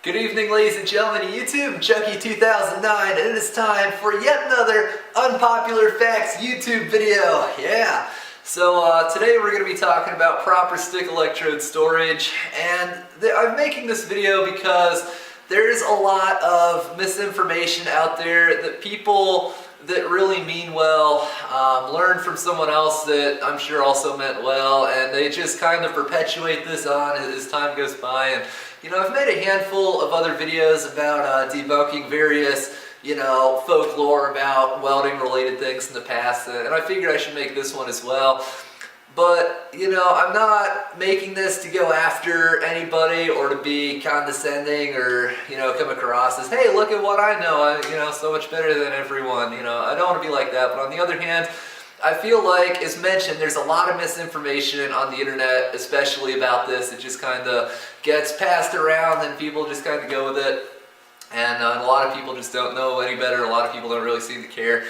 Good evening, ladies and gentlemen of YouTube. I'm Chucky2009, and it is time for yet another Unpopular Facts YouTube video. Yeah. So today we're going to be talking about proper stick electrode storage, and I'm making this video because there's a lot of misinformation out there that people that really mean well learn from someone else that I'm sure also meant well, and they just kind of perpetuate this on as time goes by. And you know, I've made a handful of other videos about debunking various, folklore about welding related things in the past, and I figured I should make this one as well. But, I'm not making this to go after anybody or to be condescending or, come across as, hey, look at what I know, I'm, so much better than everyone. I don't want to be like that. But on the other hand, I feel like, as mentioned, there's a lot of misinformation on the internet, especially about this. It just kind of gets passed around and people just kind of go with it. And a lot of people just don't know any better. A lot of people don't really seem to care.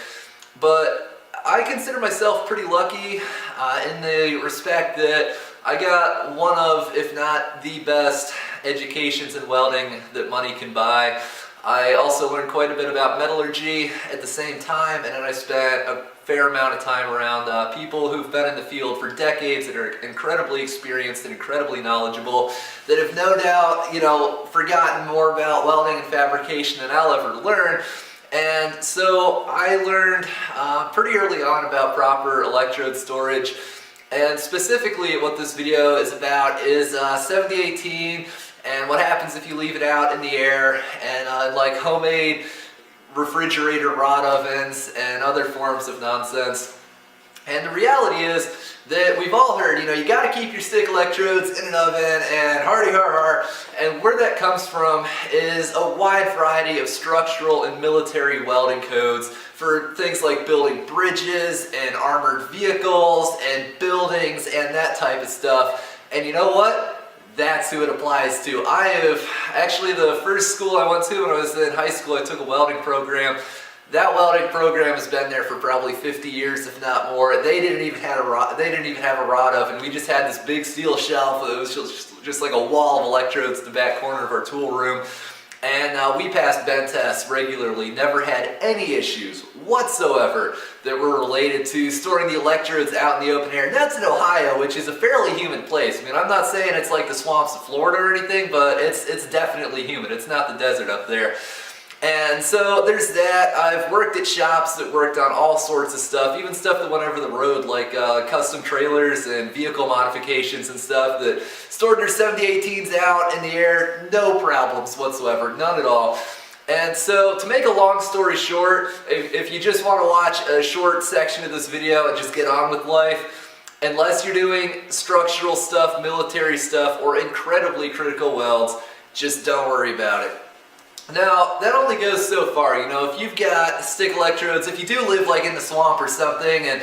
But I consider myself pretty lucky in the respect that I got one of, if not the best, educations in welding that money can buy. I also learned quite a bit about metallurgy at the same time, and then I spent a fair amount of time around people who've been in the field for decades that are incredibly experienced and incredibly knowledgeable, that have no doubt, forgotten more about welding and fabrication than I'll ever learn. And so I learned pretty early on about proper electrode storage, and specifically what this video is about is 7018 and what happens if you leave it out in the air, and like homemade refrigerator rod ovens and other forms of nonsense. And the reality is that we've all heard, you got to keep your stick electrodes in an oven, and hardy har har. And where that comes from is a wide variety of structural and military welding codes for things like building bridges and armored vehicles and buildings and that type of stuff. And you know what? That's who it applies to. I have, actually the first school I went to when I was in high school, I took a welding program. That welding program has been there for probably 50 years, if not more. They didn't even have a rod oven. We just had this big steel shelf. It was just like a wall of electrodes in the back corner of our tool room. And we passed bend tests regularly, never had any issues whatsoever that were related to storing the electrodes out in the open air. And that's in Ohio, which is a fairly humid place. I mean, I'm not saying it's like the swamps of Florida or anything, but it's definitely humid. It's not the desert up there. And so there's that. I've worked at shops that worked on all sorts of stuff, even stuff that went over the road, like custom trailers and vehicle modifications and stuff that stored their 7018s out in the air, no problems whatsoever, none at all. And so, to make a long story short, if you just want to watch a short section of this video and just get on with life, unless you're doing structural stuff, military stuff, or incredibly critical welds, just don't worry about it. Now, that only goes so far. If you've got stick electrodes, if you do live like in the swamp or something, and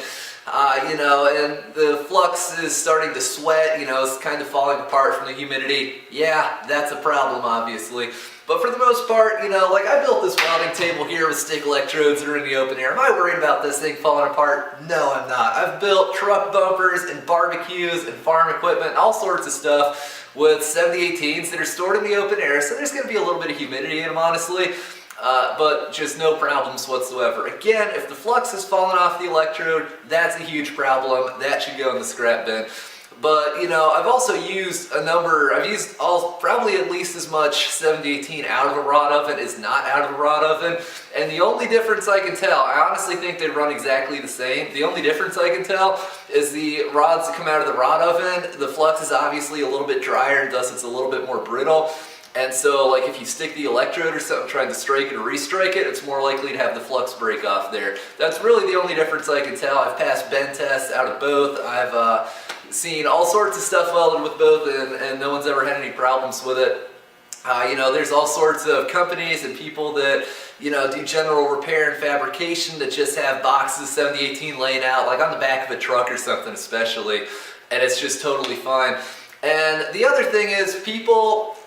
and the flux is starting to sweat, it's kind of falling apart from the humidity, yeah, that's a problem, obviously. But for the most part, like I built this welding table here with stick electrodes that are in the open air. Am I worried about this thing falling apart? No, I'm not. I've built truck bumpers and barbecues and farm equipment, all sorts of stuff with 7018s that are stored in the open air, so there's going to be a little bit of humidity in them, honestly, but just no problems whatsoever. Again, if the flux has fallen off the electrode, that's a huge problem. That should go in the scrap bin. But, I've also used probably at least as much 7018 out of a rod oven as not out of a rod oven. And the only difference I can tell, I honestly think they run exactly the same. The only difference I can tell is the rods that come out of the rod oven, the flux is obviously a little bit drier, and thus it's a little bit more brittle. And so, like, if you stick the electrode or something trying to strike it or restrike it, it's more likely to have the flux break off there. That's really the only difference I can tell. I've passed bend tests out of both. I've seen all sorts of stuff welded with both, and no one's ever had any problems with it. There's all sorts of companies and people that, do general repair and fabrication that just have boxes of 7018 laying out, like on the back of a truck or something especially, and it's just totally fine. And the other thing is, people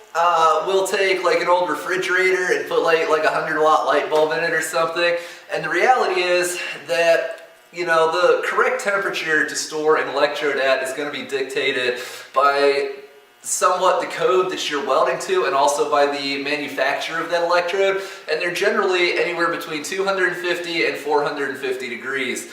will take like an old refrigerator and put like a 100-watt light bulb in it or something, and the reality is that the correct temperature to store an electrode at is going to be dictated by somewhat the code that you're welding to and also by the manufacturer of that electrode, and they're generally anywhere between 250 and 450 degrees.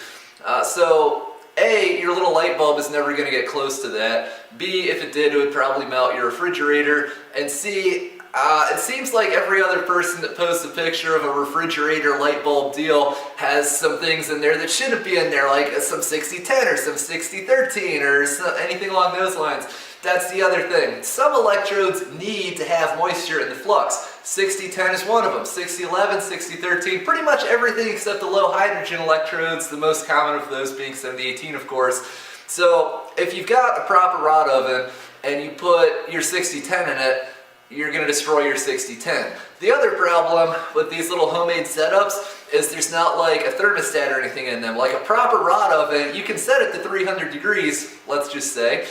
So A, your little light bulb is never going to get close to that. B, if it did, it would probably melt your refrigerator. And C, it seems like every other person that posts a picture of a refrigerator light bulb deal has some things in there that shouldn't be in there, like some 60-10 or some 60-13 or anything along those lines. That's the other thing. Some electrodes need to have moisture in the flux. 60-10 is one of them. 60-11, 60-13, pretty much everything except the low hydrogen electrodes, the most common of those being 70-18, of course. So if you've got a proper rod oven and you put your 60-10 in it, you're going to destroy your 60-10. The other problem with these little homemade setups is there's not like a thermostat or anything in them. Like a proper rod oven, you can set it to 300 degrees, let's just say,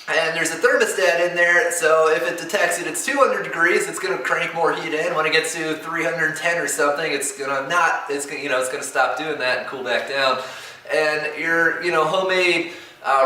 and there's a thermostat in there, so if it detects that it's 200 degrees, it's going to crank more heat in. When it gets to 310 or something, it's going to stop doing that and cool back down. And your, homemade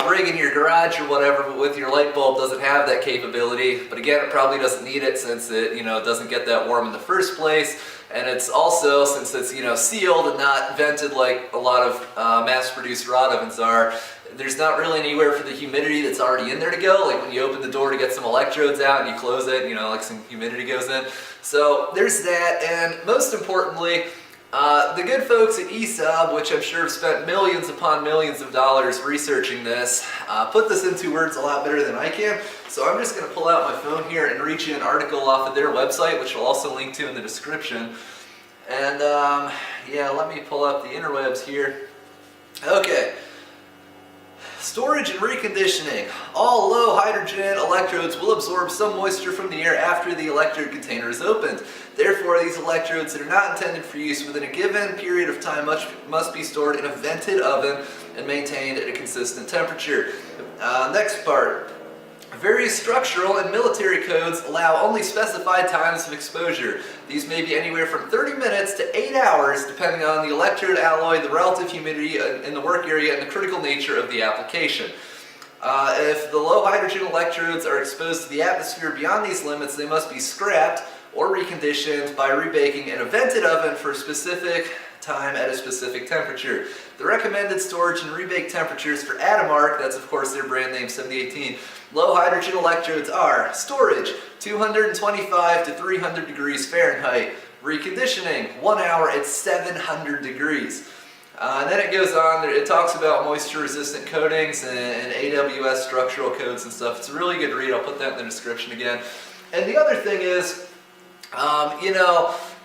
rig in your garage or whatever with your light bulb doesn't have that capability. But again, it probably doesn't need it since it, doesn't get that warm in the first place. And it's also, since it's, sealed and not vented like a lot of mass-produced rod ovens are, there's not really anywhere for the humidity that's already in there to go. Like when you open the door to get some electrodes out and you close it, like some humidity goes in. So there's that, and most importantly, the good folks at ESAB, which I'm sure have spent millions upon millions of dollars researching this, put this into words a lot better than I can. So I'm just going to pull out my phone here and read you an article off of their website, which I'll also link to in the description. And yeah, let me pull up the interwebs here. Okay. Storage and reconditioning. All low hydrogen electrodes will absorb some moisture from the air after the electrode container is opened. Therefore, these electrodes that are not intended for use within a given period of time must be stored in a vented oven and maintained at a consistent temperature. Next part. Various structural and military codes allow only specified times of exposure. These may be anywhere from 30 minutes to 8 hours depending on the electrode alloy, the relative humidity in the work area, and the critical nature of the application. If the low hydrogen electrodes are exposed to the atmosphere beyond these limits, they must be scrapped or reconditioned by rebaking in a vented oven for a specific time at a specific temperature. The recommended storage and rebake temperatures for Adamark, that's of course their brand name 7018, low hydrogen electrodes are: storage 225 to 300 degrees Fahrenheit, reconditioning 1 hour at 700 degrees. And then it goes on, it talks about moisture resistant coatings and AWS structural codes and stuff. It's a really good read, I'll put that in the description again. And the other thing is,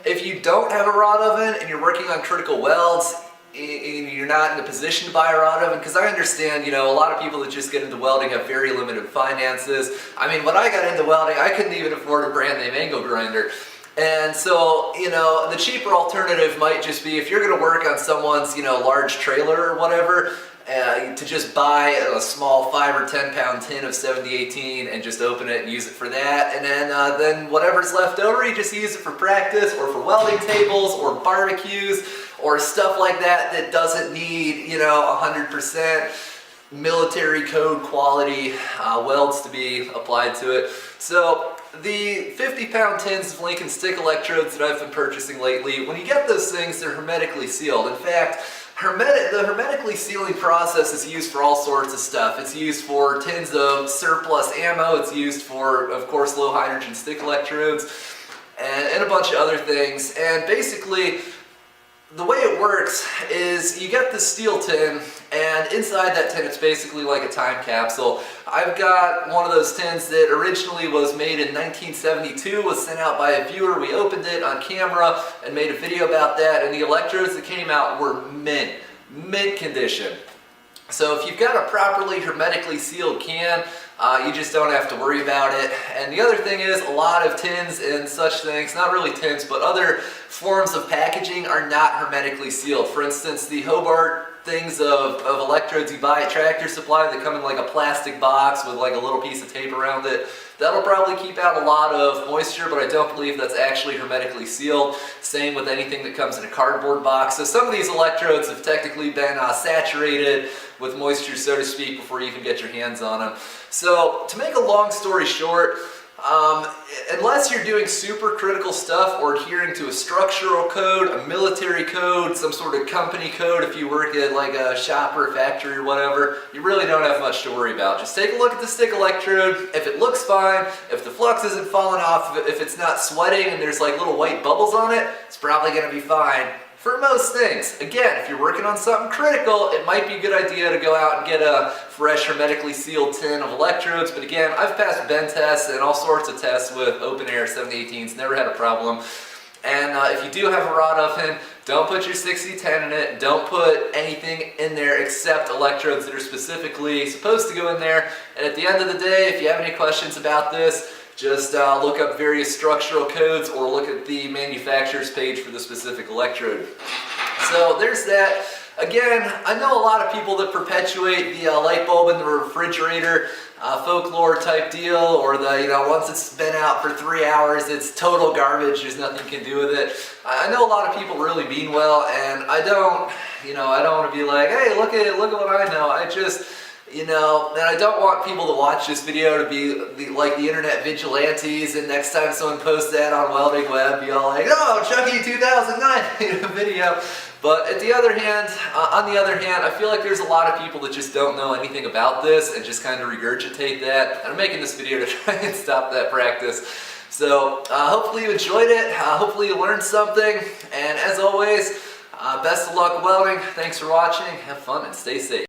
if you don't have a rod oven and you're working on critical welds, and you're not in a position to buy a rod oven, because I understand, a lot of people that just get into welding have very limited finances. I mean, when I got into welding, I couldn't even afford a brand name angle grinder. And so, the cheaper alternative might just be, if you're going to work on someone's, large trailer or whatever, to just buy a small 5 or 10 pound tin of 7018 and just open it and use it for that. And then whatever's left over, you just use it for practice or for welding tables or barbecues or stuff like that that doesn't need, 100% military code quality welds to be applied to it. So the 50-pound tins of Lincoln stick electrodes that I've been purchasing lately, when you get those things, they're hermetically sealed. In fact, the hermetically sealing process is used for all sorts of stuff. It's used for tins of surplus ammo. It's used for, of course, low hydrogen stick electrodes and a bunch of other things. And basically, the way it works is you get this steel tin, and inside that tin it's basically like a time capsule. I've got one of those tins that originally was made in 1972, was sent out by a viewer. We opened it on camera and made a video about that, and the electrodes that came out were mint condition. So if you've got a properly hermetically sealed can, you just don't have to worry about it. And the other thing is, a lot of tins and such things, not really tins, but other forms of packaging are not hermetically sealed. For instance, the Hobart things of electrodes you buy at Tractor Supply that come in like a plastic box with like a little piece of tape around it. That'll probably keep out a lot of moisture, but I don't believe that's actually hermetically sealed. Same with anything that comes in a cardboard box. So some of these electrodes have technically been saturated with moisture, so to speak, before you even get your hands on them. So to make a long story short, unless you're doing super critical stuff or adhering to a structural code, a military code, some sort of company code if you work at like a shop or a factory or whatever, you really don't have much to worry about. Just take a look at the stick electrode. If it looks fine, if the flux isn't falling off, if it's not sweating and there's like little white bubbles on it, it's probably going to be fine. For most things. Again, if you're working on something critical, it might be a good idea to go out and get a fresh hermetically sealed tin of electrodes, but again, I've passed bend tests and all sorts of tests with open air 7/18s, never had a problem. And if you do have a rod oven, don't put your 6010 in it, don't put anything in there except electrodes that are specifically supposed to go in there. And at the end of the day, if you have any questions about this, just look up various structural codes or look at the manufacturer's page for the specific electrode. So there's that. Again, I know a lot of people that perpetuate the light bulb in the refrigerator folklore type deal, or the, once it's been out for 3 hours, it's total garbage, there's nothing you can do with it. I know a lot of people really mean well, and I don't want to be like, hey, look at what I know. I just, and I don't want people to watch this video to be like the internet vigilantes, and next time someone posts that on Welding Web, be all like, oh, Chucky 2009 made a video. But on the other hand, I feel like there's a lot of people that just don't know anything about this and just kind of regurgitate that. And I'm making this video to try and stop that practice. So hopefully you enjoyed it, hopefully you learned something, and as always, best of luck welding. Thanks for watching, have fun and stay safe.